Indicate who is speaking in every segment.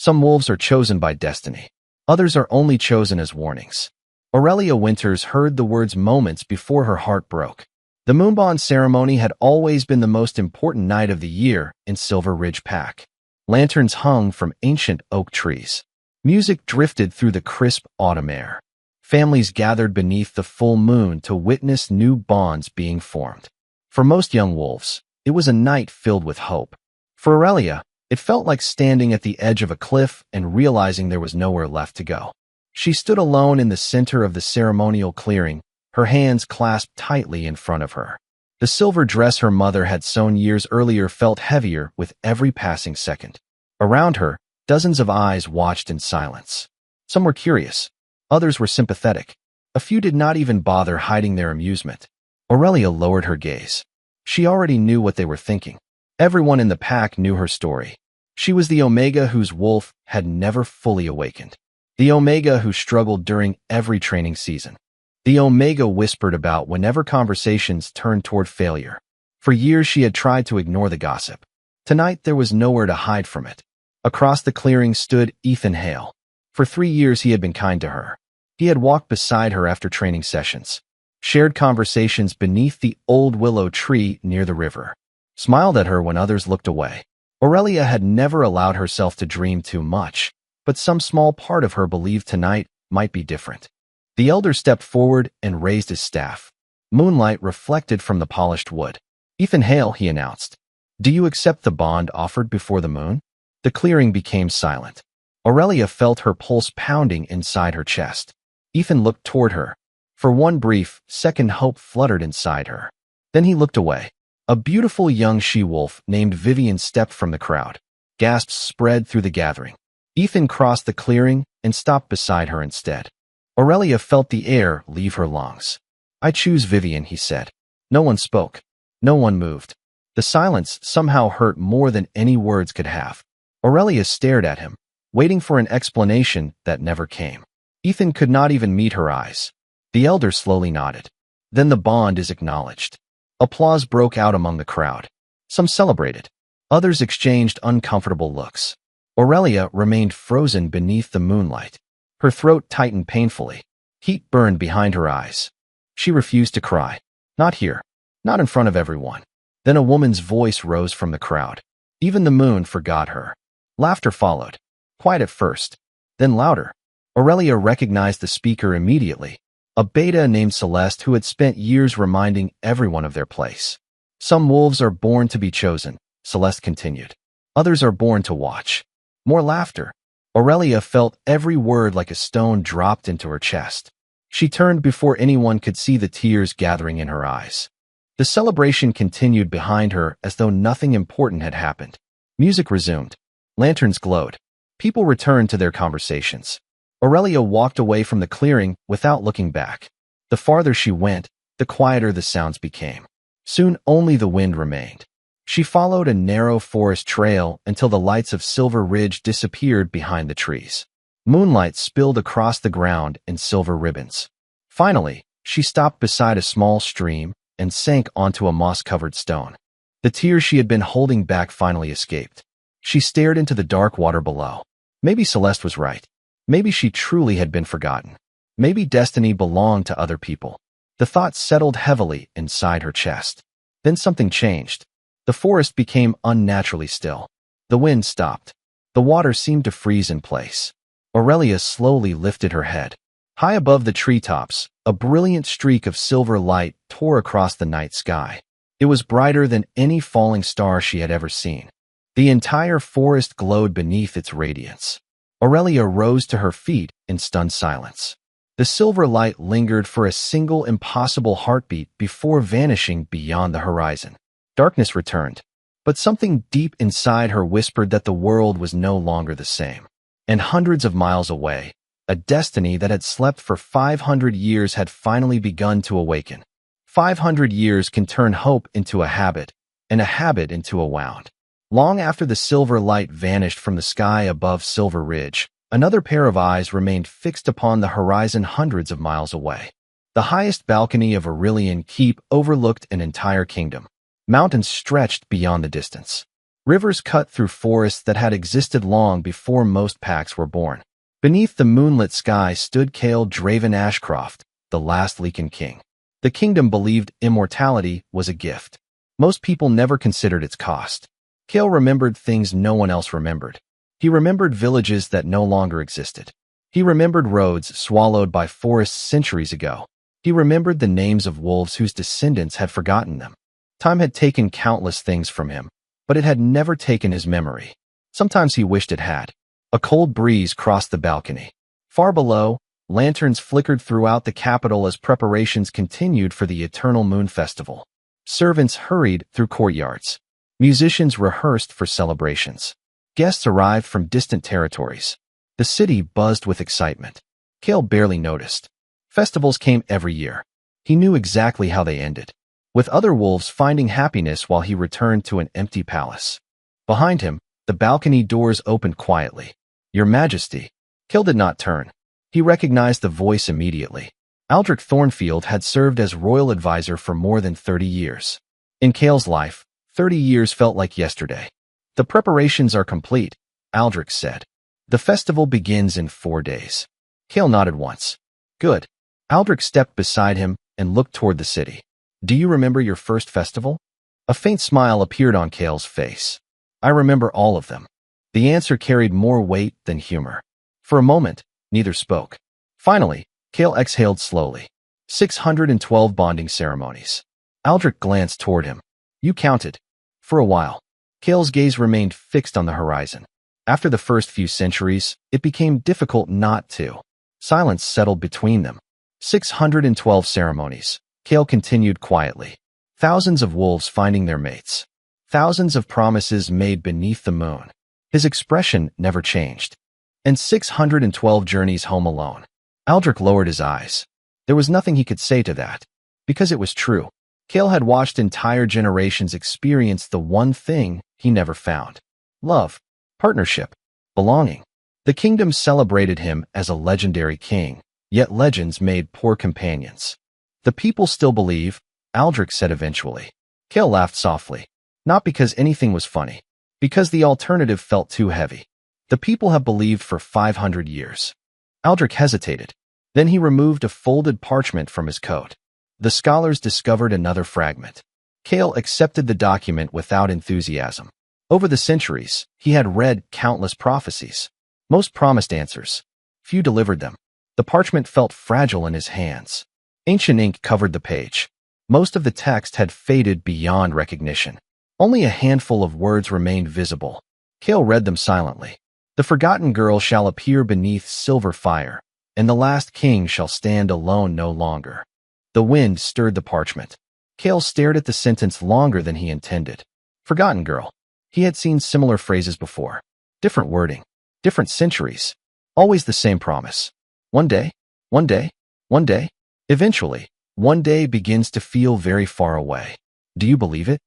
Speaker 1: Some wolves are chosen by destiny. Others are only chosen as warnings. Aurelia Winters heard the words moments before her heart broke. The Moonbond ceremony had always been the most important night of the year in Silver Ridge Pack. Lanterns hung from ancient oak trees. Music drifted through the crisp autumn air. Families gathered beneath the full moon to witness new bonds being formed. For most young wolves, it was a night filled with hope. For Aurelia, it felt like standing at the edge of a cliff and realizing there was nowhere left to go. She stood alone in the center of the ceremonial clearing, her hands clasped tightly in front of her. The silver dress her mother had sewn years earlier felt heavier with every passing second. Around her, dozens of eyes watched in silence. Some were curious. Others were sympathetic. A few did not even bother hiding their amusement. Aurelia lowered her gaze. She already knew what they were thinking. Everyone in the pack knew her story. She was the Omega whose wolf had never fully awakened. The Omega who struggled during every training season. The Omega whispered about whenever conversations turned toward failure. For years she had tried to ignore the gossip. Tonight there was nowhere to hide from it. Across the clearing stood Ethan Hale. For 3 years he had been kind to her. He had walked beside her after training sessions, shared conversations beneath the old willow tree near the river, smiled at her when others looked away. Aurelia had never allowed herself to dream too much, but some small part of her believed tonight might be different. The elder stepped forward and raised his staff. Moonlight reflected from the polished wood. "Ethan Hale," he announced. "Do you accept the bond offered before the moon?" The clearing became silent. Aurelia felt her pulse pounding inside her chest. Ethan looked toward her. For one brief second, hope fluttered inside her. Then he looked away. A beautiful young she-wolf named Vivian stepped from the crowd. Gasps spread through the gathering. Ethan crossed the clearing and stopped beside her instead. Aurelia felt the air leave her lungs. "I choose Vivian," he said. No one spoke. No one moved. The silence somehow hurt more than any words could have. Aurelia stared at him, waiting for an explanation that never came. Ethan could not even meet her eyes. The elder slowly nodded. "Then the bond is acknowledged." Applause broke out among the crowd. Some celebrated. Others exchanged uncomfortable looks. Aurelia remained frozen beneath the moonlight. Her throat tightened painfully. Heat burned behind her eyes. She refused to cry. Not here. Not in front of everyone. Then a woman's voice rose from the crowd. Even the moon forgot her. Laughter followed. Quiet at first, then louder. Aurelia recognized the speaker immediately. A beta named Celeste who had spent years reminding everyone of their place. "Some wolves are born to be chosen," Celeste continued. "Others are born to watch." More laughter. Aurelia felt every word like a stone dropped into her chest. She turned before anyone could see the tears gathering in her eyes. The celebration continued behind her as though nothing important had happened. Music resumed. Lanterns glowed. People returned to their conversations. Aurelia walked away from the clearing without looking back. The farther she went, the quieter the sounds became. Soon only the wind remained. She followed a narrow forest trail until the lights of Silver Ridge disappeared behind the trees. Moonlight spilled across the ground in silver ribbons. Finally, she stopped beside a small stream and sank onto a moss-covered stone. The tears she had been holding back finally escaped. She stared into the dark water below. Maybe Celeste was right. Maybe she truly had been forgotten. Maybe destiny belonged to other people. The thought settled heavily inside her chest. Then something changed. The forest became unnaturally still. The wind stopped. The water seemed to freeze in place. Aurelia slowly lifted her head. High above the treetops, a brilliant streak of silver light tore across the night sky. It was brighter than any falling star she had ever seen. The entire forest glowed beneath its radiance. Aurelia rose to her feet in stunned silence. The silver light lingered for a single impossible heartbeat before vanishing beyond the horizon. Darkness returned, but something deep inside her whispered that the world was no longer the same. And hundreds of miles away, a destiny that had slept for 500 years had finally begun to awaken. 500 years can turn hope into a habit, and a habit into a wound. Long after the silver light vanished from the sky above Silver Ridge, another pair of eyes remained fixed upon the horizon hundreds of miles away. The highest balcony of Aurelian Keep overlooked an entire kingdom. Mountains stretched beyond the distance. Rivers cut through forests that had existed long before most packs were born. Beneath the moonlit sky stood Cale Draven Ashcroft, the last Lycan king. The kingdom believed immortality was a gift. Most people never considered its cost. Cale remembered things no one else remembered. He remembered villages that no longer existed. He remembered roads swallowed by forests centuries ago. He remembered the names of wolves whose descendants had forgotten them. Time had taken countless things from him, but it had never taken his memory. Sometimes he wished it had. A cold breeze crossed the balcony. Far below, lanterns flickered throughout the capital as preparations continued for the Eternal Moon Festival. Servants hurried through courtyards. Musicians rehearsed for celebrations. Guests arrived from distant territories. The city buzzed with excitement. Cale barely noticed. Festivals came every year. He knew exactly how they ended, with other wolves finding happiness while he returned to an empty palace. Behind him, the balcony doors opened quietly. "Your Majesty." Cale did not turn. He recognized the voice immediately. Aldrich Thornfield had served as royal advisor for more than 30 years. In Cale's life, 30 years felt like yesterday. "The preparations are complete," Aldrich said. "The festival begins in 4 days." Cale nodded once. "Good." Aldrich stepped beside him and looked toward the city. "Do you remember your first festival?" A faint smile appeared on Cale's face. "I remember all of them." The answer carried more weight than humor. For a moment, neither spoke. Finally, Cale exhaled slowly. 612 bonding ceremonies. Aldrich glanced toward him. "You counted." For a while, Cale's gaze remained fixed on the horizon. After the first few centuries, it became difficult not to. Silence settled between them. 612 ceremonies, Cale continued quietly. Thousands of wolves finding their mates. Thousands of promises made beneath the moon. His expression never changed. And 612 journeys home alone. Aldrich lowered his eyes. There was nothing he could say to that, because it was true. Cale had watched entire generations experience the one thing he never found. Love, partnership, belonging. The kingdom celebrated him as a legendary king, yet legends made poor companions. "The people still believe," Aldrich said eventually. Cale laughed softly. Not because anything was funny, because the alternative felt too heavy. "The people have believed for 500 years. Aldrich hesitated. Then he removed a folded parchment from his coat. The scholars discovered another fragment. Cale accepted the document without enthusiasm. Over the centuries, he had read countless prophecies. Most promised answers. Few delivered them. The parchment felt fragile in his hands. Ancient ink covered the page. Most of the text had faded beyond recognition. Only a handful of words remained visible. Cale read them silently. "The forgotten girl shall appear beneath silver fire, and the last king shall stand alone no longer." The wind stirred the parchment. Cale stared at the sentence longer than he intended. Forgotten girl. He had seen similar phrases before. Different wording. Different centuries. Always the same promise. One day, one day, one day. Eventually, one day begins to feel very far away. "Do you believe it?"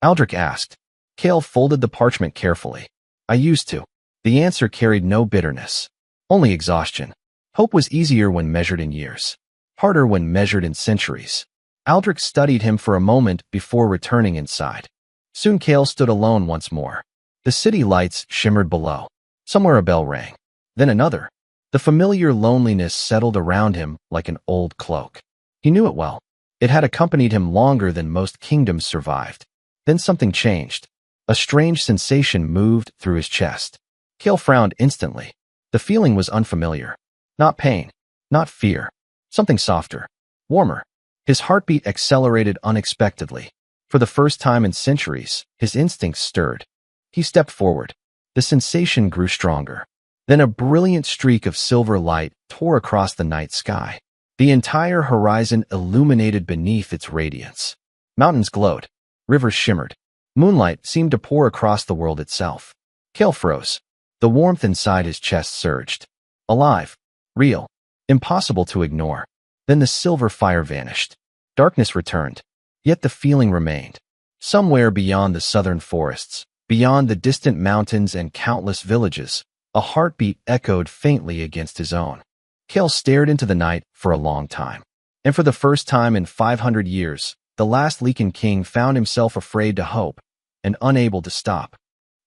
Speaker 1: Aldrich asked. Cale folded the parchment carefully. "I used to." The answer carried no bitterness, only exhaustion. Hope was easier when measured in years, harder when measured in centuries. Aldrich studied him for a moment before returning inside. Soon Cale stood alone once more. The city lights shimmered below. Somewhere a bell rang. Then another. The familiar loneliness settled around him like an old cloak. He knew it well. It had accompanied him longer than most kingdoms survived. Then something changed. A strange sensation moved through his chest. Cale frowned instantly. The feeling was unfamiliar. Not pain, not fear. Something softer, warmer. His heartbeat accelerated unexpectedly. For the first time in centuries, his instincts stirred. He stepped forward. The sensation grew stronger. Then a brilliant streak of silver light tore across the night sky. The entire horizon illuminated beneath its radiance. Mountains glowed. Rivers shimmered. Moonlight seemed to pour across the world itself. Cale froze. The warmth inside his chest surged. Alive. Real. Impossible to ignore. Then the silver fire vanished. Darkness returned. Yet the feeling remained. Somewhere beyond the southern forests, beyond the distant mountains and countless villages, a heartbeat echoed faintly against his own. Cale stared into the night for a long time. And for the first time in 500 years, the last Lycan king found himself afraid to hope and unable to stop.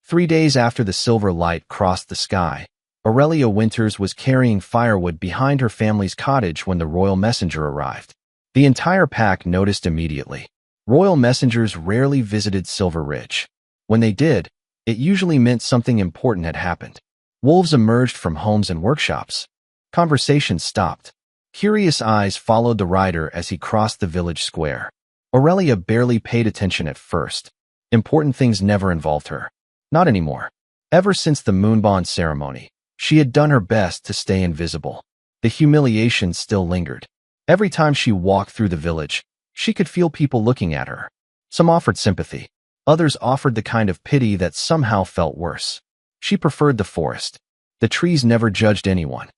Speaker 1: 3 days after the silver light crossed the sky, Aurelia Winters was carrying firewood behind her family's cottage when the royal messenger arrived. The entire pack noticed immediately. Royal messengers rarely visited Silver Ridge. When they did, it usually meant something important had happened. Wolves emerged from homes and workshops. Conversations stopped. Curious eyes followed the rider as he crossed the village square. Aurelia barely paid attention at first. Important things never involved her. Not anymore. Ever since the moonbond ceremony, she had done her best to stay invisible. The humiliation still lingered. Every time she walked through the village, she could feel people looking at her. Some offered sympathy. Others offered the kind of pity that somehow felt worse. She preferred the forest. The trees never judged anyone.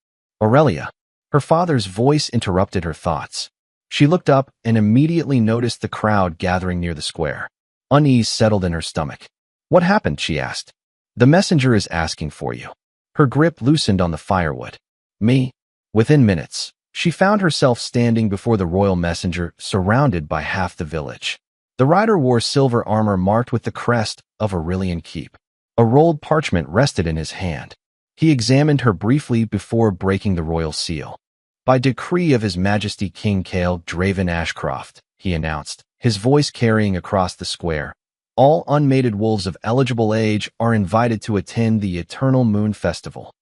Speaker 1: Aurelia. Her father's voice interrupted her thoughts. She looked up and immediately noticed the crowd gathering near the square. Unease settled in her stomach. What happened? She asked. The messenger is asking for you. Her grip loosened on the firewood. Me? Within minutes, she found herself standing before the royal messenger, surrounded by half the village. The rider wore silver armor marked with the crest of Aurelian Keep. A rolled parchment rested in his hand. He examined her briefly before breaking the royal seal. By decree of His Majesty King Cale Draven Ashcroft, he announced, his voice carrying across the square, all unmated wolves of eligible age are invited to attend the Eternal Moon Festival.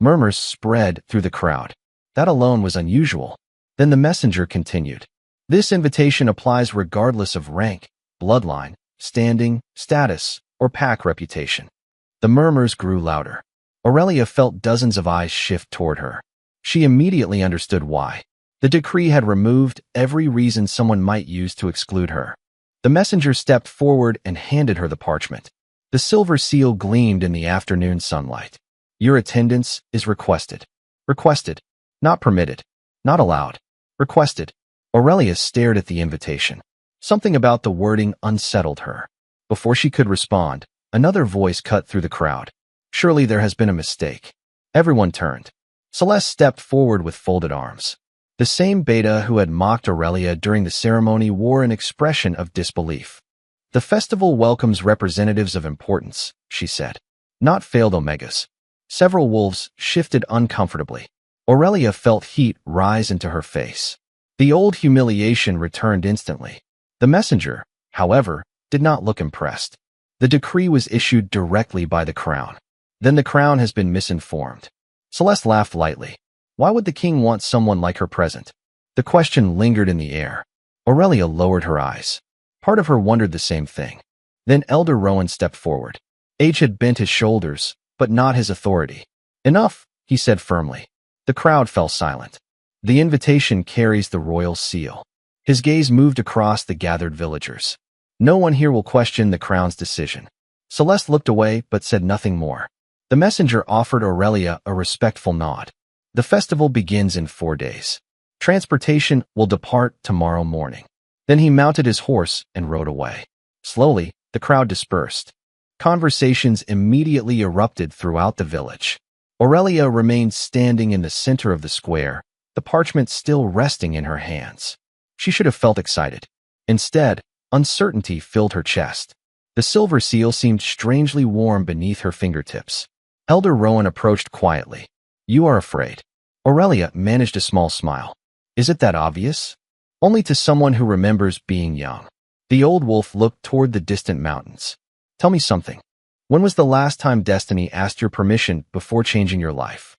Speaker 1: Murmurs spread through the crowd. That alone was unusual. Then the messenger continued. This invitation applies regardless of rank, bloodline, standing, status, or pack reputation. The murmurs grew louder. Aurelia felt dozens of eyes shift toward her. She immediately understood why. The decree had removed every reason someone might use to exclude her. The messenger stepped forward and handed her the parchment. The silver seal gleamed in the afternoon sunlight. Your attendance is requested. Requested. Not permitted. Not allowed. Requested. Aurelia stared at the invitation. Something about the wording unsettled her. Before she could respond, another voice cut through the crowd. Surely there has been a mistake. Everyone turned. Celeste stepped forward with folded arms. The same beta who had mocked Aurelia during the ceremony wore an expression of disbelief. The festival welcomes representatives of importance, she said. Not failed omegas. Several wolves shifted uncomfortably. Aurelia felt heat rise into her face. The old humiliation returned instantly. The messenger, however, did not look impressed. The decree was issued directly by the crown. Then the crown has been misinformed. Celeste laughed lightly. Why would the king want someone like her present? The question lingered in the air. Aurelia lowered her eyes. Part of her wondered the same thing. Then Elder Rowan stepped forward. Age had bent his shoulders, but not his authority. Enough, he said firmly. The crowd fell silent. The invitation carries the royal seal. His gaze moved across the gathered villagers. No one here will question the crown's decision. Celeste looked away but said nothing more. The messenger offered Aurelia a respectful nod. The festival begins in 4 days. Transportation will depart tomorrow morning. Then he mounted his horse and rode away. Slowly, the crowd dispersed. Conversations immediately erupted throughout the village. Aurelia remained standing in the center of the square, the parchment still resting in her hands. She should have felt excited. Instead, uncertainty filled her chest. The silver seal seemed strangely warm beneath her fingertips. Elder Rowan approached quietly. You are afraid. Aurelia managed a small smile. Is it that obvious? Only to someone who remembers being young. The old wolf looked toward the distant mountains. Tell me something. When was the last time Destiny asked your permission before changing your life?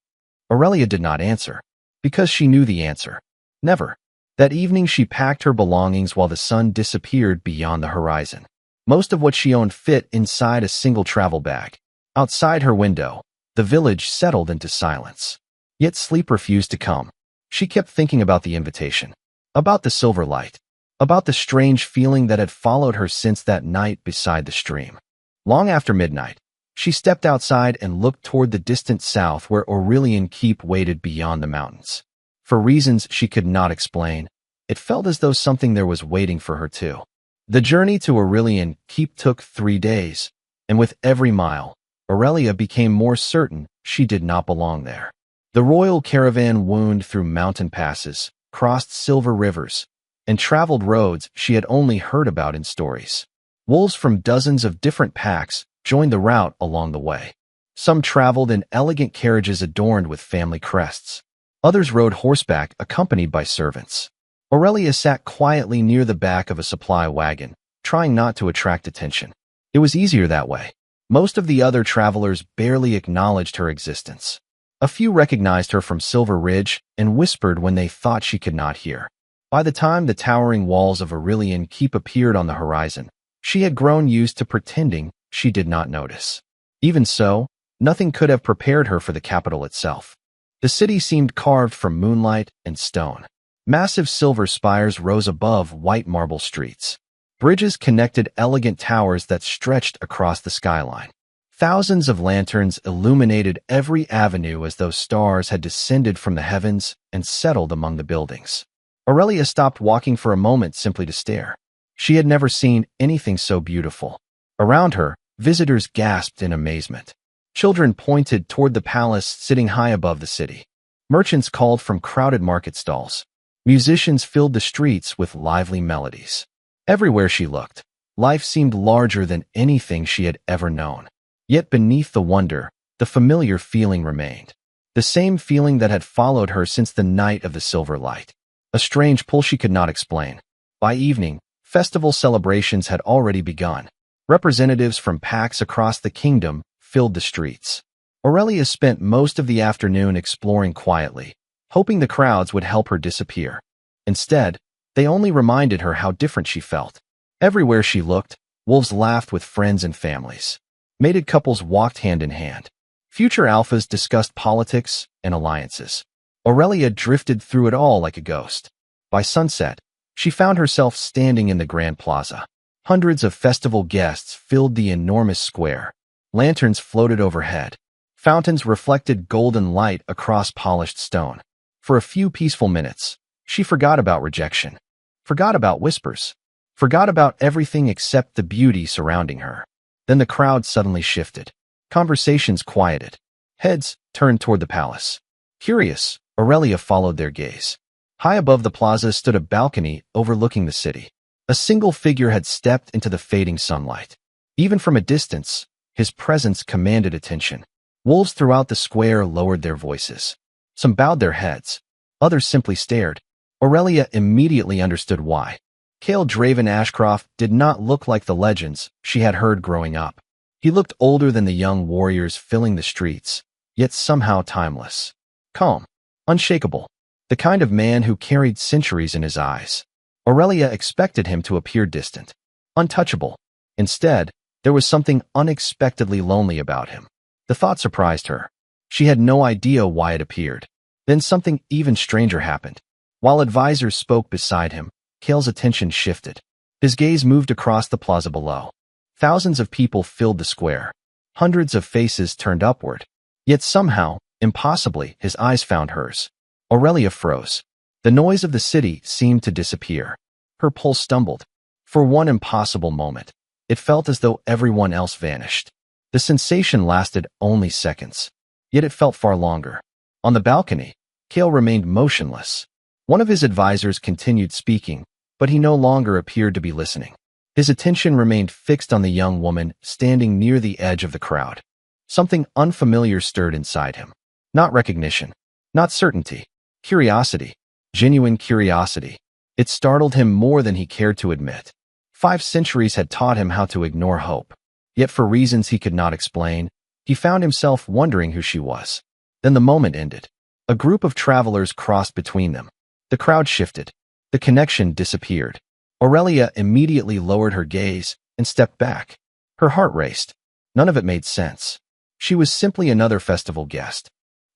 Speaker 1: Aurelia did not answer, because she knew the answer. Never. That evening she packed her belongings while the sun disappeared beyond the horizon. Most of what she owned fit inside a single travel bag. Outside her window, the village settled into silence. Yet sleep refused to come. She kept thinking about the invitation, about the silver light, about the strange feeling that had followed her since that night beside the stream. Long after midnight, she stepped outside and looked toward the distant south where Aurelian Keep waited beyond the mountains. For reasons she could not explain, it felt as though something there was waiting for her too. The journey to Aurelian Keep took 3 days, and with every mile, Aurelia became more certain she did not belong there. The royal caravan wound through mountain passes, crossed silver rivers, and traveled roads she had only heard about in stories. Wolves from dozens of different packs joined the route along the way. Some traveled in elegant carriages adorned with family crests. Others rode horseback accompanied by servants. Aurelia sat quietly near the back of a supply wagon, trying not to attract attention. It was easier that way. Most of the other travelers barely acknowledged her existence. A few recognized her from Silver Ridge and whispered when they thought she could not hear. By the time the towering walls of Aurelian Keep appeared on the horizon, she had grown used to pretending she did not notice. Even so, nothing could have prepared her for the capital itself. The city seemed carved from moonlight and stone. Massive silver spires rose above white marble streets. Bridges connected elegant towers that stretched across the skyline. Thousands of lanterns illuminated every avenue as though stars had descended from the heavens and settled among the buildings. Aurelia stopped walking for a moment simply to stare. She had never seen anything so beautiful. Around her, visitors gasped in amazement. Children pointed toward the palace sitting high above the city. Merchants called from crowded market stalls. Musicians filled the streets with lively melodies. Everywhere she looked, life seemed larger than anything she had ever known. Yet beneath the wonder, the familiar feeling remained. The same feeling that had followed her since the night of the silver light. A strange pull she could not explain. By evening, festival celebrations had already begun. Representatives from packs across the kingdom filled the streets. Aurelia spent most of the afternoon exploring quietly, hoping the crowds would help her disappear. Instead, they only reminded her how different she felt. Everywhere she looked, wolves laughed with friends and families. Mated couples walked hand in hand. Future alphas discussed politics and alliances. Aurelia drifted through it all like a ghost. By sunset, she found herself standing in the Grand Plaza. Hundreds of festival guests filled the enormous square. Lanterns floated overhead. Fountains reflected golden light across polished stone. For a few peaceful minutes, she forgot about rejection, forgot about whispers, forgot about everything except the beauty surrounding her. Then the crowd suddenly shifted. Conversations quieted. Heads turned toward the palace. Curious, Aurelia followed their gaze. High above the plaza stood a balcony overlooking the city. A single figure had stepped into the fading sunlight. Even from a distance, his presence commanded attention. Wolves throughout the square lowered their voices. Some bowed their heads. Others simply stared. Aurelia immediately understood why. Cale Draven Ashcroft did not look like the legends she had heard growing up. He looked older than the young warriors filling the streets, yet somehow timeless. Calm, unshakable, the kind of man who carried centuries in his eyes. Aurelia expected him to appear distant, untouchable. Instead, there was something unexpectedly lonely about him. The thought surprised her. She had no idea why it appeared. Then something even stranger happened. While advisors spoke beside him, Cale's attention shifted. His gaze moved across the plaza below. Thousands of people filled the square. Hundreds of faces turned upward. Yet somehow, impossibly, his eyes found hers. Aurelia froze. The noise of the city seemed to disappear. Her pulse stumbled. For one impossible moment, it felt as though everyone else vanished. The sensation lasted only seconds, yet it felt far longer. On the balcony, Cale remained motionless. One of his advisors continued speaking, but he no longer appeared to be listening. His attention remained fixed on the young woman standing near the edge of the crowd. Something unfamiliar stirred inside him. Not recognition, not certainty, curiosity, genuine curiosity. It startled him more than he cared to admit. 5 centuries had taught him how to ignore hope. Yet for reasons he could not explain, he found himself wondering who she was. Then the moment ended. A group of travelers crossed between them. The crowd shifted. The connection disappeared. Aurelia immediately lowered her gaze and stepped back. Her heart raced. None of it made sense. She was simply another festival guest.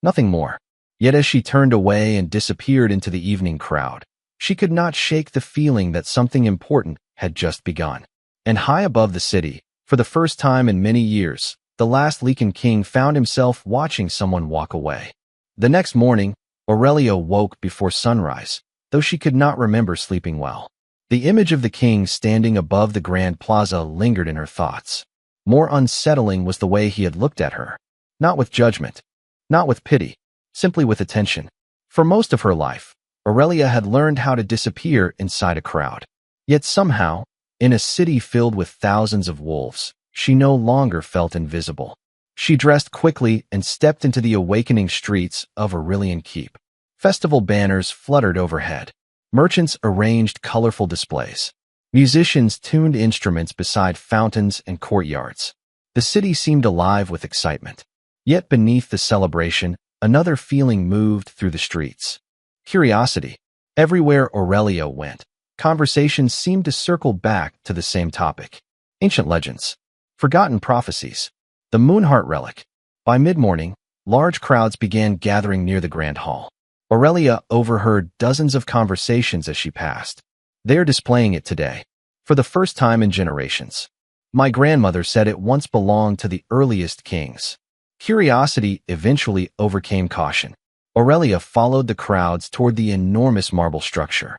Speaker 1: Nothing more. Yet as she turned away and disappeared into the evening crowd, she could not shake the feeling that something important had just begun. And high above the city, for the first time in many years, the last Lycan king found himself watching someone walk away. The next morning, Aurelia woke before sunrise, though she could not remember sleeping well. The image of the king standing above the Grand Plaza lingered in her thoughts. More unsettling was the way he had looked at her. Not with judgment, not with pity, simply with attention. For most of her life, Aurelia had learned how to disappear inside a crowd. Yet somehow, in a city filled with thousands of wolves, she no longer felt invisible. She dressed quickly and stepped into the awakening streets of Aurelian Keep. Festival banners fluttered overhead. Merchants arranged colorful displays. Musicians tuned instruments beside fountains and courtyards. The city seemed alive with excitement. Yet beneath the celebration, another feeling moved through the streets. Curiosity. Everywhere Aurelia went, conversations seemed to circle back to the same topic. Ancient legends. Forgotten prophecies. The Moonheart relic. By mid-morning, large crowds began gathering near the Grand Hall. Aurelia overheard dozens of conversations as she passed. They're displaying it today, for the first time in generations. My grandmother said it once belonged to the earliest kings. Curiosity eventually overcame caution. Aurelia followed the crowds toward the enormous marble structure.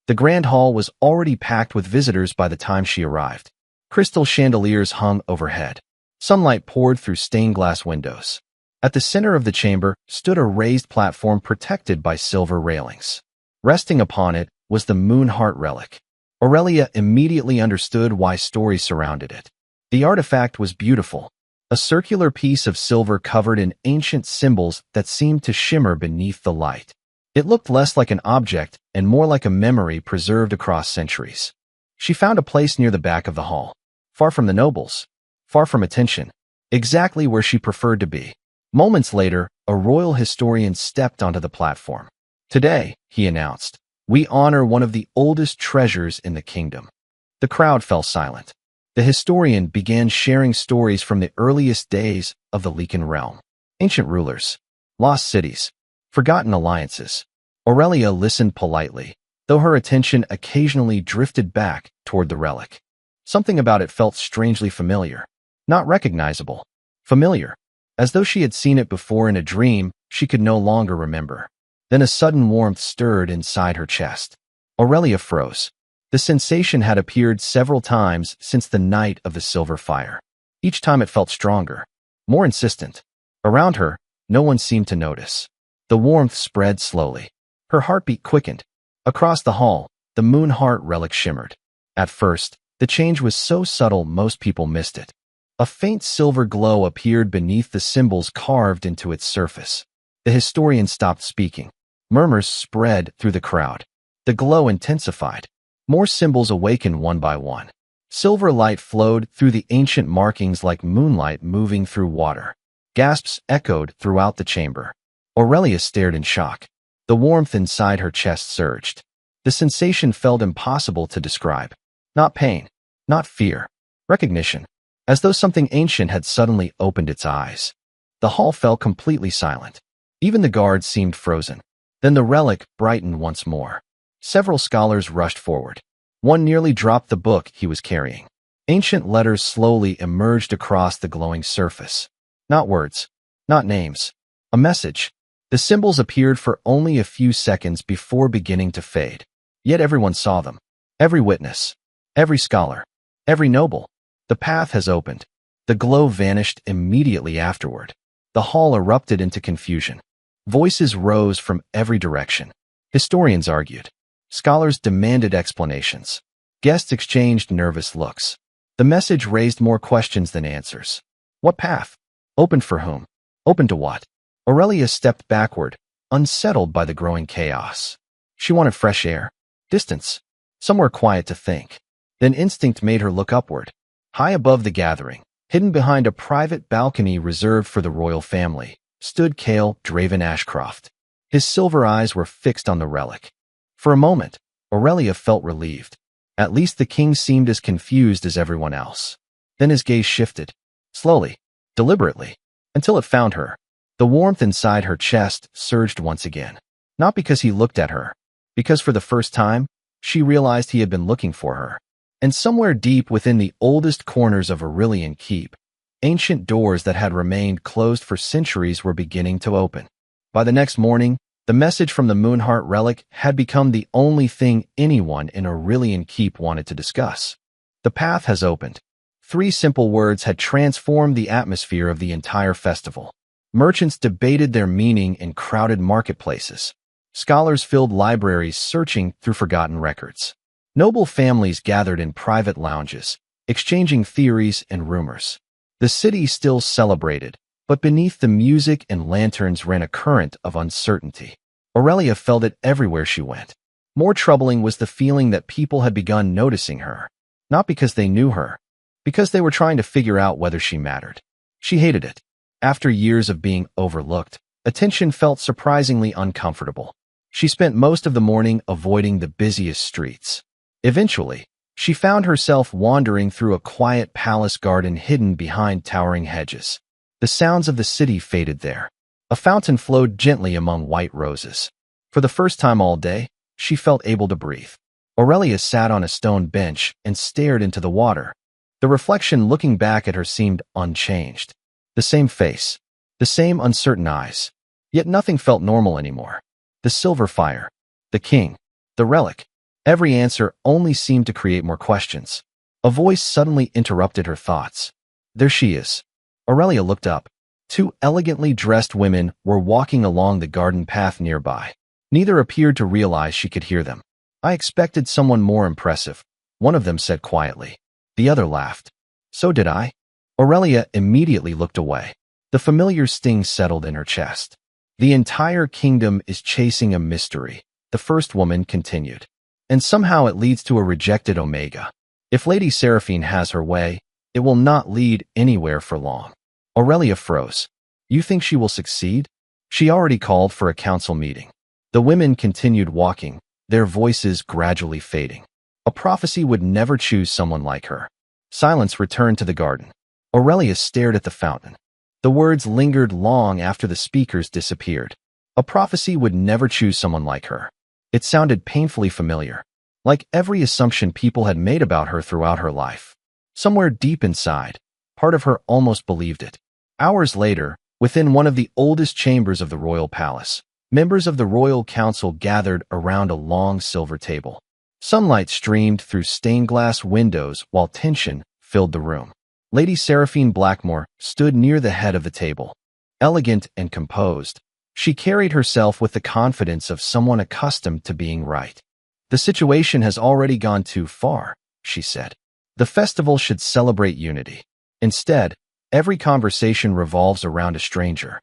Speaker 1: The Grand Hall was already packed with visitors by the time she arrived. Crystal chandeliers hung overhead. Sunlight poured through stained glass windows. At the center of the chamber stood a raised platform protected by silver railings. Resting upon it was the Moonheart relic. Aurelia immediately understood why stories surrounded it. The artifact was beautiful, a circular piece of silver covered in ancient symbols that seemed to shimmer beneath the light. It looked less like an object and more like a memory preserved across centuries. She found a place near the back of the hall, far from the nobles, far from attention, exactly where she preferred to be. Moments later, a royal historian stepped onto the platform. Today, he announced, we honor one of the oldest treasures in the kingdom. The crowd fell silent. The historian began sharing stories from the earliest days of the Lycan realm. Ancient rulers, lost cities, forgotten alliances. Aurelia listened politely, though her attention occasionally drifted back toward the relic. Something about it felt strangely familiar. Not recognizable. Familiar. As though she had seen it before in a dream she could no longer remember. Then a sudden warmth stirred inside her chest. Aurelia froze. The sensation had appeared several times since the night of the silver fire. Each time it felt stronger, more insistent. Around her, no one seemed to notice. The warmth spread slowly. Her heartbeat quickened. Across the hall, the Moonheart relic shimmered. At first, the change was so subtle most people missed it. A faint silver glow appeared beneath the symbols carved into its surface. The historian stopped speaking. Murmurs spread through the crowd. The glow intensified. More symbols awakened one by one. Silver light flowed through the ancient markings like moonlight moving through water. Gasps echoed throughout the chamber. Aurelia stared in shock. The warmth inside her chest surged. The sensation felt impossible to describe. Not pain, not fear, recognition. As though something ancient had suddenly opened its eyes. The hall fell completely silent. Even the guards seemed frozen. Then the relic brightened once more. Several scholars rushed forward. One nearly dropped the book he was carrying. Ancient letters slowly emerged across the glowing surface. Not words, not names. A message. The symbols appeared for only a few seconds before beginning to fade. Yet everyone saw them. Every witness. Every scholar. Every noble. The path has opened. The glow vanished immediately afterward. The hall erupted into confusion. Voices rose from every direction. Historians argued. Scholars demanded explanations. Guests exchanged nervous looks. The message raised more questions than answers. What path? Open for whom? Open to what? Aurelia stepped backward, unsettled by the growing chaos. She wanted fresh air, distance, somewhere quiet to think. Then instinct made her look upward. High above the gathering, hidden behind a private balcony reserved for the royal family, stood Cale Draven Ashcroft. His silver eyes were fixed on the relic. For a moment, Aurelia felt relieved. At least the king seemed as confused as everyone else. Then his gaze shifted, slowly, deliberately, until it found her. The warmth inside her chest surged once again. Not because he looked at her, because for the first time, she realized he had been looking for her. And somewhere deep within the oldest corners of Aurelian Keep, ancient doors that had remained closed for centuries were beginning to open. By the next morning, the message from the Moonheart relic had become the only thing anyone in Aurelian Keep wanted to discuss. The path has opened. 3 simple words had transformed the atmosphere of the entire festival. Merchants debated their meaning in crowded marketplaces. Scholars filled libraries searching through forgotten records. Noble families gathered in private lounges, exchanging theories and rumors. The city still celebrated, but beneath the music and lanterns ran a current of uncertainty. Aurelia felt it everywhere she went. More troubling was the feeling that people had begun noticing her, not because they knew her, because they were trying to figure out whether she mattered. She hated it. After years of being overlooked, attention felt surprisingly uncomfortable. She spent most of the morning avoiding the busiest streets. Eventually, she found herself wandering through a quiet palace garden hidden behind towering hedges. The sounds of the city faded there. A fountain flowed gently among white roses. For the first time all day, she felt able to breathe. Aurelia sat on a stone bench and stared into the water. The reflection looking back at her seemed unchanged. The same face, the same uncertain eyes. Yet nothing felt normal anymore. The silver fire, the king, the relic. Every answer only seemed to create more questions. A voice suddenly interrupted her thoughts. There she is. Aurelia looked up. Two elegantly dressed women were walking along the garden path nearby. Neither appeared to realize she could hear them. I expected someone more impressive, one of them said quietly. The other laughed. So did I. Aurelia immediately looked away. The familiar sting settled in her chest. The entire kingdom is chasing a mystery, the first woman continued. And somehow it leads to a rejected Omega. If Lady Seraphine has her way, it will not lead anywhere for long. Aurelia froze. You think she will succeed? She already called for a council meeting. The women continued walking, their voices gradually fading. A prophecy would never choose someone like her. Silence returned to the garden. Aurelia stared at the fountain. The words lingered long after the speakers disappeared. A prophecy would never choose someone like her. It sounded painfully familiar, like every assumption people had made about her throughout her life. Somewhere deep inside, part of her almost believed it. Hours later, within one of the oldest chambers of the royal palace, members of the royal council gathered around a long silver table. Sunlight streamed through stained glass windows while tension filled the room. Lady Seraphine Blackmore stood near the head of the table. Elegant and composed, she carried herself with the confidence of someone accustomed to being right. The situation has already gone too far, she said. The festival should celebrate unity. Instead, every conversation revolves around a stranger.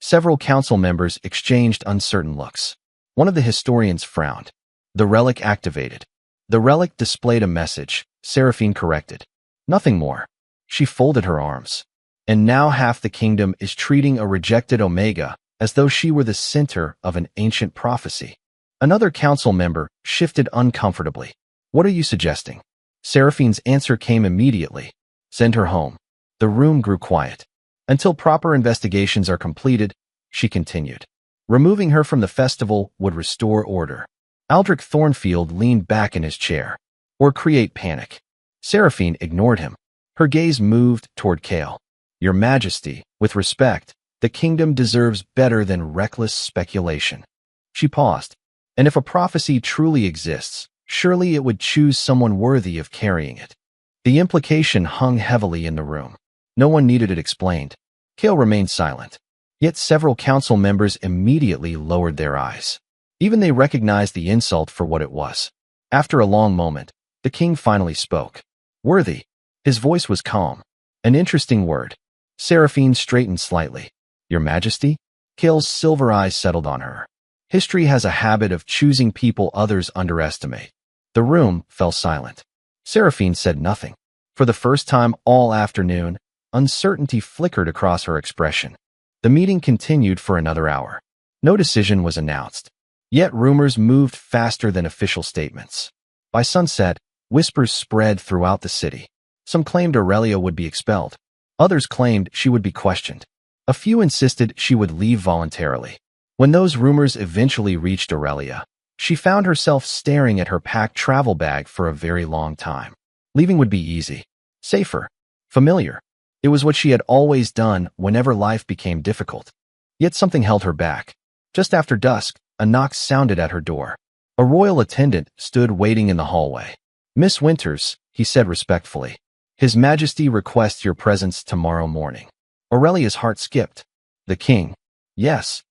Speaker 1: Several council members exchanged uncertain looks. One of the historians frowned. The relic activated. The relic displayed a message, Seraphine corrected. Nothing more. She folded her arms. And now half the kingdom is treating a rejected Omega as though she were the center of an ancient prophecy. Another council member shifted uncomfortably. What are you suggesting? Seraphine's answer came immediately. Send her home. The room grew quiet. Until proper investigations are completed, she continued. Removing her from the festival would restore order. Aldrich Thornfield leaned back in his chair. Or create panic. Seraphine ignored him. Her gaze moved toward Kale. Your Majesty, with respect, the kingdom deserves better than reckless speculation. She paused. And if a prophecy truly exists, surely it would choose someone worthy of carrying it. The implication hung heavily in the room. No one needed it explained. Kale remained silent. Yet several council members immediately lowered their eyes. Even they recognized the insult for what it was. After a long moment, the king finally spoke. Worthy. His voice was calm. An interesting word. Seraphine straightened slightly. Your Majesty? Kale's silver eyes settled on her. History has a habit of choosing people others underestimate. The room fell silent. Seraphine said nothing. For the first time all afternoon, uncertainty flickered across her expression. The meeting continued for another hour. No decision was announced. Yet rumors moved faster than official statements. By sunset, whispers spread throughout the city. Some claimed Aurelia would be expelled. Others claimed she would be questioned. A few insisted she would leave voluntarily. When those rumors eventually reached Aurelia, she found herself staring at her packed travel bag for a very long time. Leaving would be easy, safer, familiar. It was what she had always done whenever life became difficult. Yet something held her back. Just after dusk, a knock sounded at her door. A royal attendant stood waiting in the hallway. Miss Winters, he said respectfully. His Majesty requests your presence tomorrow morning. Aurelia's heart skipped. The king. Yes.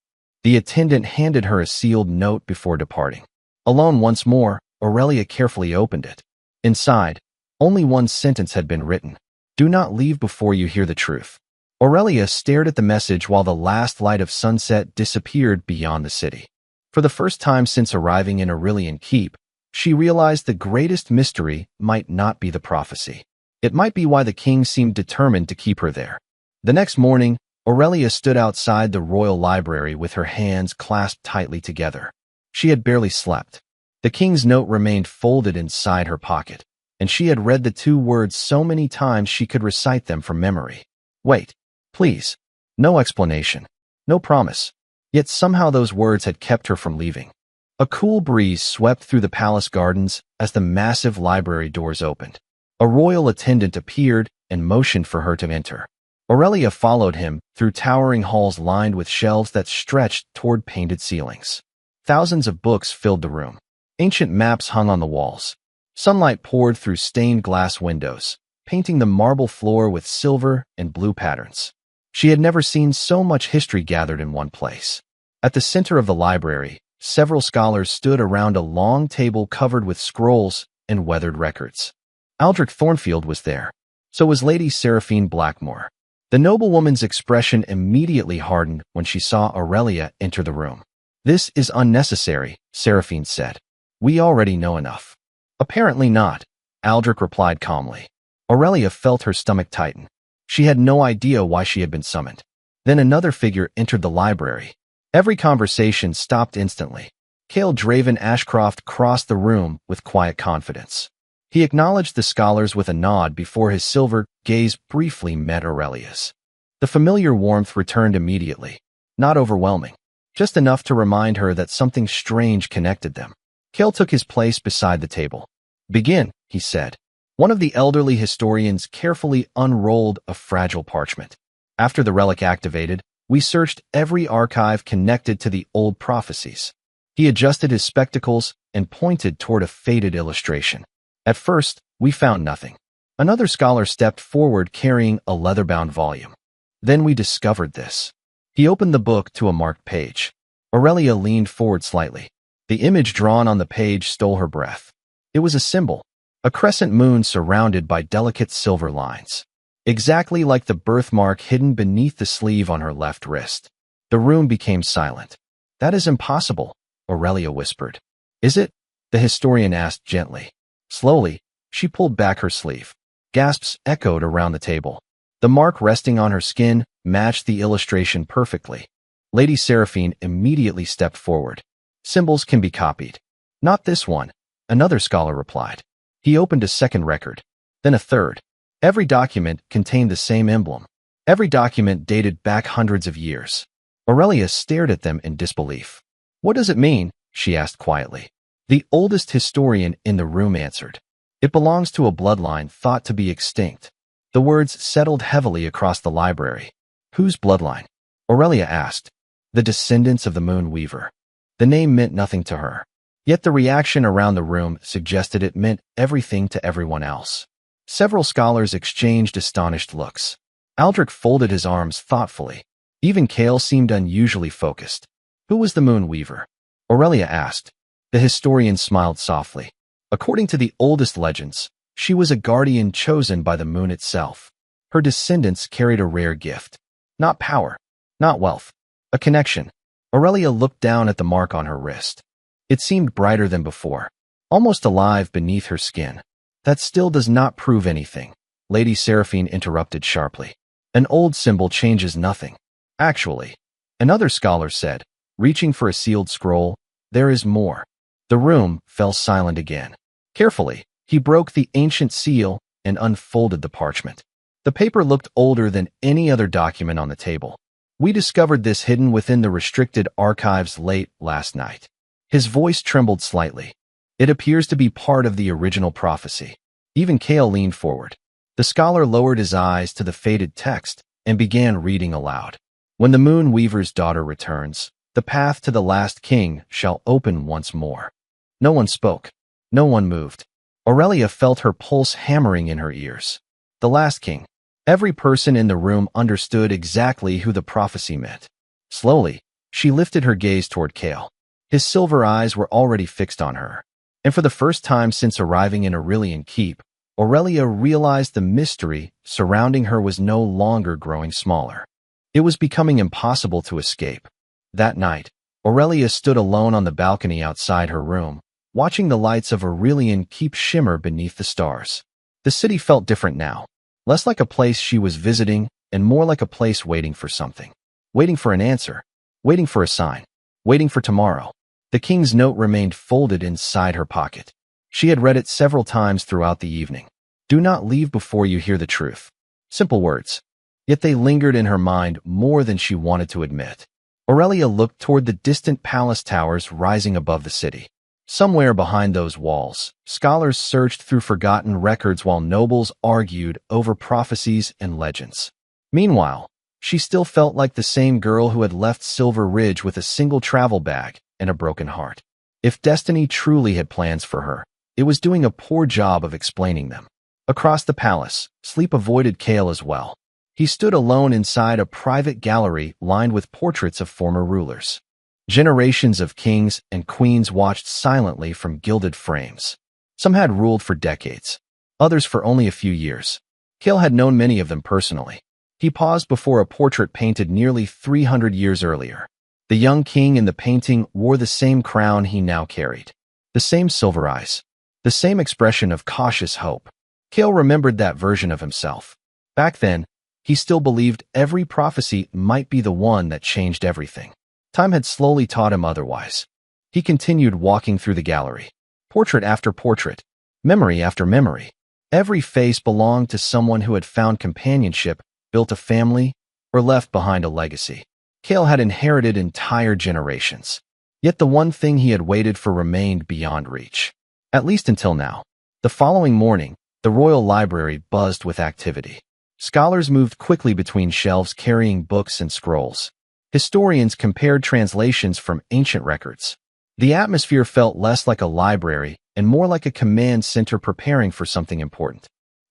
Speaker 1: The attendant handed her a sealed note before departing. Alone once more, Aurelia carefully opened it. Inside, Only one sentence had been written. Do not leave before you hear the truth. Aurelia stared at the message while the last light of sunset disappeared beyond the city. For the first time since arriving in Aurelian Keep, she realized the greatest mystery might not be the prophecy. It might be why the king seemed determined to keep her there. The next morning, Aurelia stood outside the royal library with her hands clasped tightly together. She had barely slept. The king's note remained folded inside her pocket, and she had read the 2 words so many times she could recite them from memory. Wait, please. No explanation. No promise. Yet somehow those words had kept her from leaving. A cool breeze swept through the palace gardens as the massive library doors opened. A royal attendant appeared and motioned for her to enter. Aurelia followed him through towering halls lined with shelves that stretched toward painted ceilings. Thousands of books filled the room. Ancient maps hung on the walls. Sunlight poured through stained glass windows, painting the marble floor with silver and blue patterns. She had never seen so much history gathered in one place. At the center of the library, several scholars stood around a long table covered with scrolls and weathered records. Aldrich Thornfield was there. So was Lady Seraphine Blackmore. The noblewoman's expression immediately hardened when she saw Aurelia enter the room. This is unnecessary, Seraphine said. We already know enough. Apparently not, Aldrich replied calmly. Aurelia felt her stomach tighten. She had no idea why she had been summoned. Then another figure entered the library. Every conversation stopped instantly. Cale Draven Ashcroft crossed the room with quiet confidence. He acknowledged the scholars with a nod before his silver gaze briefly met Aurelia's. The familiar warmth returned immediately, not overwhelming, just enough to remind her that something strange connected them. Cale took his place beside the table. Begin, he said. One of the elderly historians carefully unrolled a fragile parchment. After the relic activated, we searched every archive connected to the old prophecies. He adjusted his spectacles and pointed toward a faded illustration. At first, we found nothing. Another scholar stepped forward carrying a leather-bound volume. Then we discovered this. He opened the book to a marked page. Aurelia leaned forward slightly. The image drawn on the page stole her breath. It was a symbol, a crescent moon surrounded by delicate silver lines. Exactly like the birthmark hidden beneath the sleeve on her left wrist. The room became silent. That is impossible, Aurelia whispered. Is it? The historian asked gently. Slowly, she pulled back her sleeve. Gasps echoed around the table. The mark resting on her skin matched the illustration perfectly. Lady Seraphine immediately stepped forward. Symbols can be copied. Not this one, another scholar replied. He opened a second record, then a third. Every document contained the same emblem. Every document dated back hundreds of years. Aurelia stared at them in disbelief. What does it mean? She asked quietly. The oldest historian in the room answered. It belongs to a bloodline thought to be extinct. The words settled heavily across the library. Whose bloodline? Aurelia asked. The descendants of the Moon Weaver. The name meant nothing to her. Yet the reaction around the room suggested it meant everything to everyone else. Several scholars exchanged astonished looks. Aldrich folded his arms thoughtfully. Even Cale seemed unusually focused. Who was the Moon Weaver? Aurelia asked. The historian smiled softly. According to the oldest legends, she was a guardian chosen by the moon itself. Her descendants carried a rare gift. Not power, not wealth, a connection. Aurelia looked down at the mark on her wrist. It seemed brighter than before, almost alive beneath her skin. That still does not prove anything, Lady Seraphine interrupted sharply. An old symbol changes nothing. Actually, another scholar said, reaching for a sealed scroll, there is more. The room fell silent again. Carefully, he broke the ancient seal and unfolded the parchment. The paper looked older than any other document on the table. We discovered this hidden within the restricted archives late last night. His voice trembled slightly. It appears to be part of the original prophecy. Even Cale leaned forward. The scholar lowered his eyes to the faded text and began reading aloud. When the Moon Weaver's daughter returns, the path to the last king shall open once more. No one spoke. No one moved. Aurelia felt her pulse hammering in her ears. The last king. Every person in the room understood exactly who the prophecy meant. Slowly, she lifted her gaze toward Cale. His silver eyes were already fixed on her. And for the first time since arriving in Aurelian Keep, Aurelia realized the mystery surrounding her was no longer growing smaller. It was becoming impossible to escape. That night, Aurelia stood alone on the balcony outside her room, watching the lights of Aurelian Keep shimmer beneath the stars. The city felt different now, less like a place she was visiting and more like a place waiting for something. Waiting for an answer, waiting for a sign, waiting for tomorrow. The king's note remained folded inside her pocket. She had read it several times throughout the evening. Do not leave before you hear the truth. Simple words. Yet they lingered in her mind more than she wanted to admit. Aurelia looked toward the distant palace towers rising above the city. Somewhere behind those walls, scholars searched through forgotten records while nobles argued over prophecies and legends. Meanwhile, she still felt like the same girl who had left Silver Ridge with a single travel bag and a broken heart. If destiny truly had plans for her, it was doing a poor job of explaining them. Across the palace, sleep avoided Kale as well. He stood alone inside a private gallery lined with portraits of former rulers. Generations of kings and queens watched silently from gilded frames. Some had ruled for decades, others for only a few years. Kale had known many of them personally. He paused before a portrait painted nearly 300 years earlier. The young king in the painting wore the same crown he now carried, the same silver eyes, the same expression of cautious hope. Kale remembered that version of himself. Back then, he still believed every prophecy might be the one that changed everything. Time had slowly taught him otherwise. He continued walking through the gallery. Portrait after portrait, memory after memory. Every face belonged to someone who had found companionship, built a family, or left behind a legacy. Kale had inherited entire generations. Yet the one thing he had waited for remained beyond reach. At least until now. The following morning, the royal library buzzed with activity. Scholars moved quickly between shelves carrying books and scrolls. Historians compared translations from ancient records. The atmosphere felt less like a library and more like a command center preparing for something important.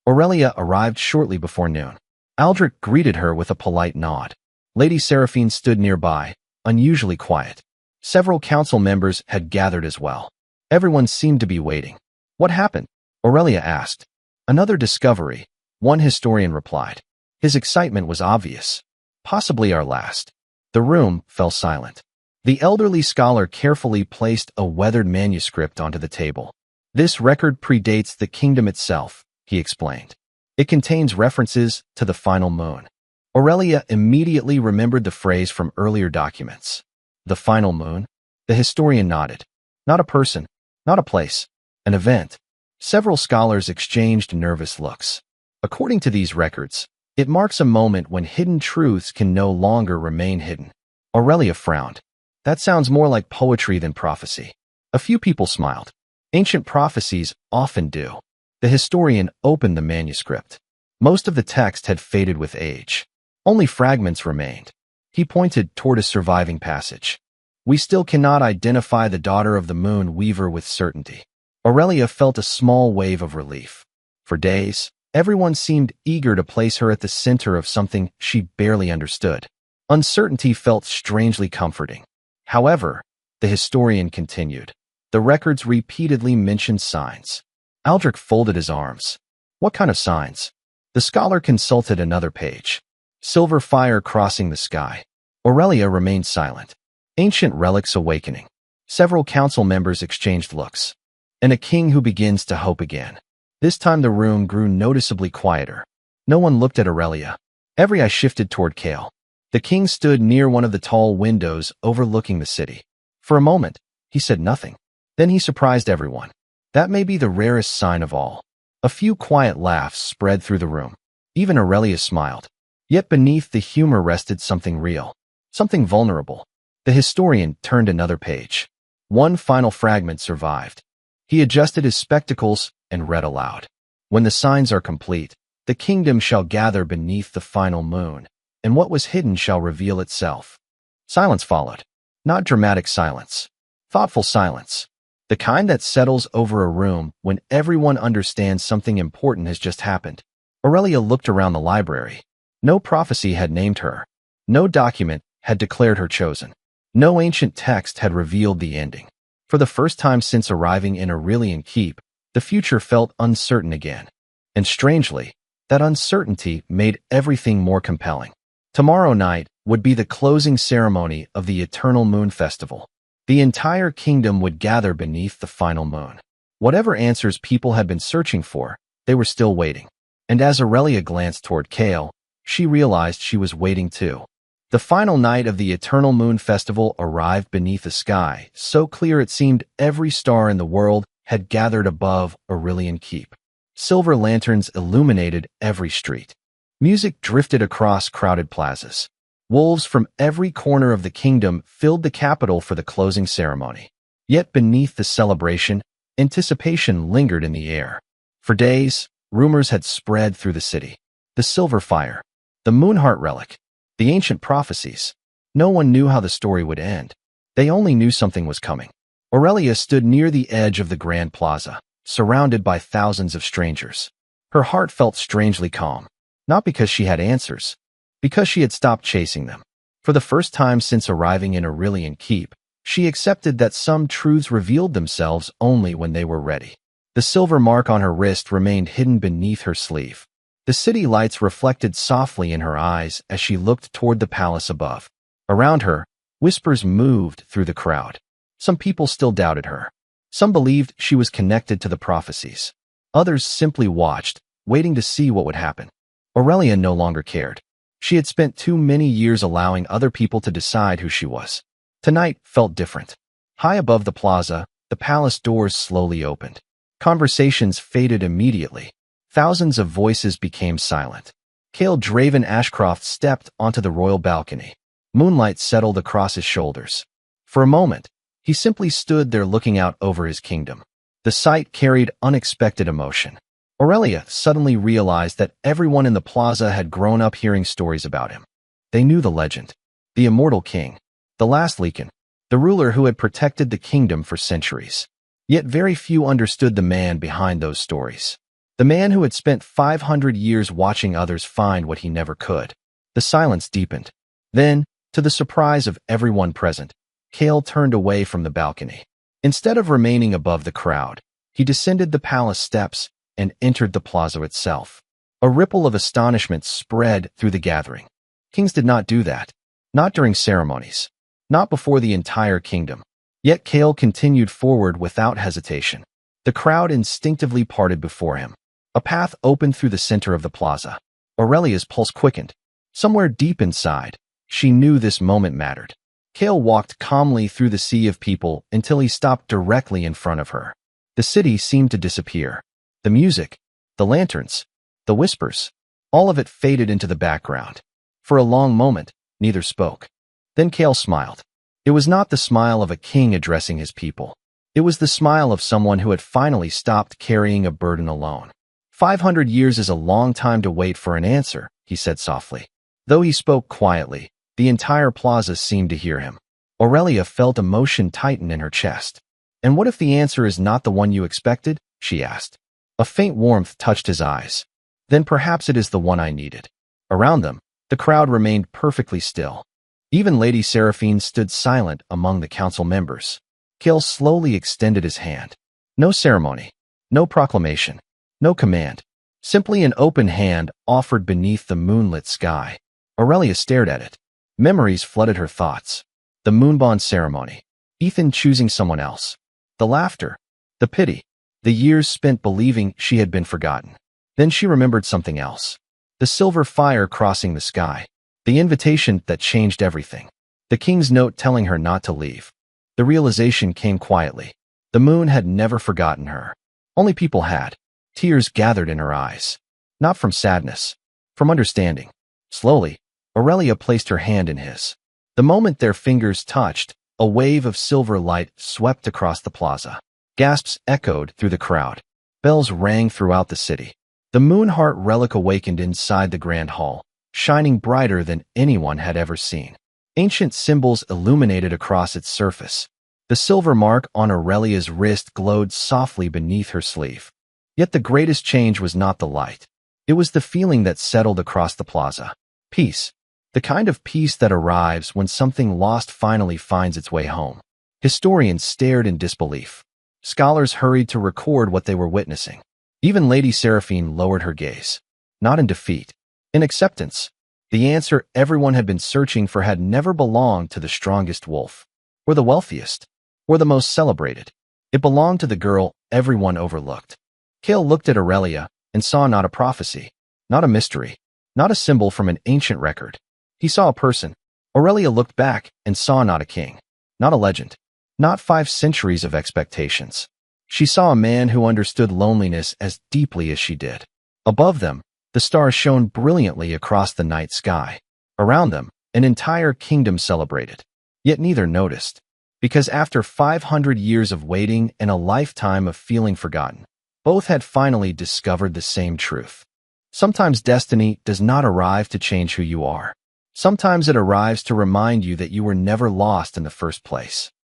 Speaker 1: Aurelia arrived shortly before noon. Aldrich greeted her with a polite nod. Lady Seraphine stood nearby, unusually quiet. Several council members had gathered as well. Everyone seemed to be waiting. What happened? Aurelia asked. Another discovery, one historian replied. His excitement was obvious. Possibly our last. The room fell silent. The elderly scholar carefully placed a weathered manuscript onto the table. This record predates the kingdom itself, he explained. It contains references to the final moon. Aurelia immediately remembered the phrase from earlier documents. The final moon? The historian nodded. Not a person, not a place, an event. Several scholars exchanged nervous looks. According to these records, it marks a moment when hidden truths can no longer remain hidden. Aurelia frowned. That sounds more like poetry than prophecy. A few people smiled. Ancient prophecies often do. The historian opened the manuscript. Most of the text had faded with age. Only fragments remained. He pointed toward a surviving passage. We still cannot identify the daughter of the moon weaver with certainty. Aurelia felt a small wave of relief. For days, everyone seemed eager to place her at the center of something she barely understood. Uncertainty felt strangely comforting. However, the historian continued. The records repeatedly mentioned signs. Aldrich folded his arms. What kind of signs? The scholar consulted another page. Silver fire crossing the sky. Aurelia remained silent. Ancient relics awakening. Several council members exchanged looks. And a king who begins to hope again. This time the room grew noticeably quieter. No one looked at Aurelia. Every eye shifted toward Kale. The king stood near one of the tall windows overlooking the city. For a moment, he said nothing. Then he surprised everyone. That may be the rarest sign of all. A few quiet laughs spread through the room. Even Aurelia smiled. Yet beneath the humor rested something real. Something vulnerable. The historian turned another page. One final fragment survived. He adjusted his spectacles and read aloud. When the signs are complete, the kingdom shall gather beneath the final moon, and what was hidden shall reveal itself. Silence followed. Not dramatic silence. Thoughtful silence. The kind that settles over a room when everyone understands something important has just happened. Aurelia looked around the library. No prophecy had named her. No document had declared her chosen. No ancient text had revealed the ending. For the first time since arriving in Aurelian Keep, the future felt uncertain again. And strangely, that uncertainty made everything more compelling. Tomorrow night would be the closing ceremony of the Eternal Moon Festival. The entire kingdom would gather beneath the final moon. Whatever answers people had been searching for, they were still waiting. And as Aurelia glanced toward Kale, she realized she was waiting too. The final night of the Eternal Moon Festival arrived beneath a sky so clear it seemed every star in the world had gathered above Aurelian Keep. Silver lanterns illuminated every street. Music drifted across crowded plazas. Wolves from every corner of the kingdom filled the capital for the closing ceremony. Yet beneath the celebration, anticipation lingered in the air. For days, rumors had spread through the city. The silver fire, the Moonheart relic, the ancient prophecies. No one knew how the story would end. They only knew something was coming. Aurelia stood near the edge of the grand plaza, surrounded by thousands of strangers. Her heart felt strangely calm, not because she had answers, because she had stopped chasing them. For the first time since arriving in Aurelian Keep, she accepted that some truths revealed themselves only when they were ready. The silver mark on her wrist remained hidden beneath her sleeve. The city lights reflected softly in her eyes as she looked toward the palace above. Around her, whispers moved through the crowd. Some people still doubted her. Some believed she was connected to the prophecies. Others simply watched, waiting to see what would happen. Aurelia no longer cared. She had spent too many years allowing other people to decide who she was. Tonight felt different. High above the plaza, the palace doors slowly opened. Conversations faded immediately. Thousands of voices became silent. Kale Draven Ashcroft stepped onto the royal balcony. Moonlight settled across his shoulders. For a moment, he simply stood there looking out over his kingdom. The sight carried unexpected emotion. Aurelia suddenly realized that everyone in the plaza had grown up hearing stories about him. They knew the legend, the immortal king, the last Lycan, the ruler who had protected the kingdom for centuries. Yet very few understood the man behind those stories. The man who had spent 500 years watching others find what he never could. The silence deepened. Then, to the surprise of everyone present, Kale turned away from the balcony. Instead of remaining above the crowd, he descended the palace steps and entered the plaza itself. A ripple of astonishment spread through the gathering. Kings did not do that. Not during ceremonies. Not before the entire kingdom. Yet Kale continued forward without hesitation. The crowd instinctively parted before him. A path opened through the center of the plaza. Aurelia's pulse quickened. Somewhere deep inside, she knew this moment mattered. Kale walked calmly through the sea of people until he stopped directly in front of her. The city seemed to disappear. The music, the lanterns, the whispers, all of it faded into the background. For a long moment, neither spoke. Then Kale smiled. It was not the smile of a king addressing his people. It was the smile of someone who had finally stopped carrying a burden alone. 500 years is a long time to wait for an answer, he said softly. Though he spoke quietly, the entire plaza seemed to hear him. Aurelia felt emotion tighten in her chest. And what if the answer is not the one you expected? She asked. A faint warmth touched his eyes. Then perhaps it is the one I needed. Around them, the crowd remained perfectly still. Even Lady Seraphine stood silent among the council members. Kale slowly extended his hand. No ceremony, no proclamation, no command. Simply an open hand offered beneath the moonlit sky. Aurelia stared at it. Memories flooded her thoughts. The moonbond ceremony. Ethan choosing someone else. The laughter. The pity. The years spent believing she had been forgotten. Then she remembered something else. The silver fire crossing the sky. The invitation that changed everything. The king's note telling her not to leave. The realization came quietly. The moon had never forgotten her. Only people had. Tears gathered in her eyes. Not from sadness. From understanding. Slowly, Aurelia placed her hand in his. The moment their fingers touched, a wave of silver light swept across the plaza. Gasps echoed through the crowd. Bells rang throughout the city. The Moonheart relic awakened inside the grand hall, shining brighter than anyone had ever seen. Ancient symbols illuminated across its surface. The silver mark on Aurelia's wrist glowed softly beneath her sleeve. Yet the greatest change was not the light. It was the feeling that settled across the plaza. Peace. The kind of peace that arrives when something lost finally finds its way home. Historians stared in disbelief. Scholars hurried to record what they were witnessing. Even Lady Seraphine lowered her gaze, not in defeat, in acceptance. The answer everyone had been searching for had never belonged to the strongest wolf, or the wealthiest, or the most celebrated. It belonged to the girl everyone overlooked. Kale looked at Aurelia and saw not a prophecy, not a mystery, not a symbol from an ancient record. He saw a person. Aurelia looked back and saw not a king, not a legend, not 5 centuries of expectations. She saw a man who understood loneliness as deeply as she did. Above them, the stars shone brilliantly across the night sky. Around them, an entire kingdom celebrated. Yet neither noticed, because after 500 years of waiting and a lifetime of feeling forgotten, both had finally discovered the same truth. Sometimes destiny does not arrive to change who you are. Sometimes it arrives to remind you that you were never lost in the first place.